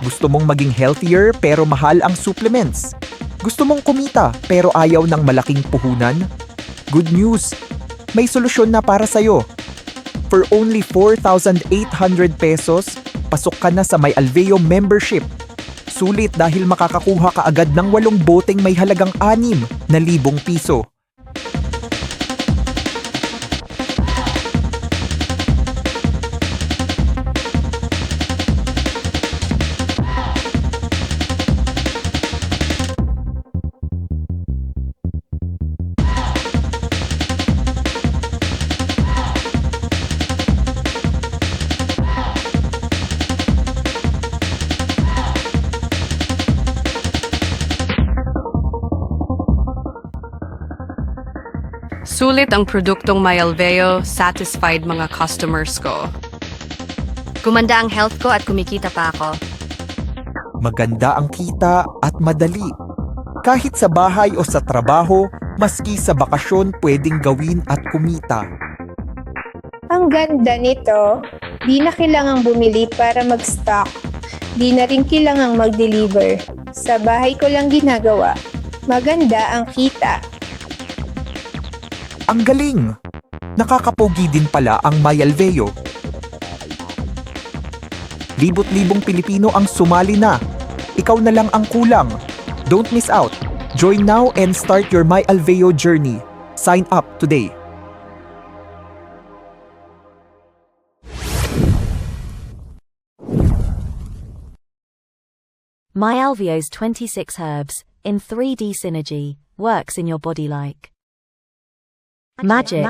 Gusto mong maging healthier pero mahal ang supplements? Gusto mong kumita pero ayaw ng malaking puhunan? Good news! May solusyon na para sa'yo. For only 4,800 pesos, pasok ka na sa My Alveo membership. Sulit dahil makakakuha ka agad ng 8 boteng may halagang 6,000 piso. Sulit ang produktong My Alveo, satisfied mga customers ko. Gumanda ang health ko at kumikita pa ako. Maganda ang kita at madali. Kahit sa bahay o sa trabaho, maski sa bakasyon pwedeng gawin at kumita. Ang ganda nito. Di na kailangang bumili para mag-stock. Di na rin kailangang mag-deliver. Sa bahay ko lang ginagawa. Maganda ang kita. Ang galing! Nakakapogi din pala ang My Alveo. Libot-libong Pilipino ang sumali na. Ikaw na lang ang kulang. Don't miss out. Join now and start your My Alveo journey. Sign up today. My Alveo's 26 herbs in 3D synergy works in your body like magic.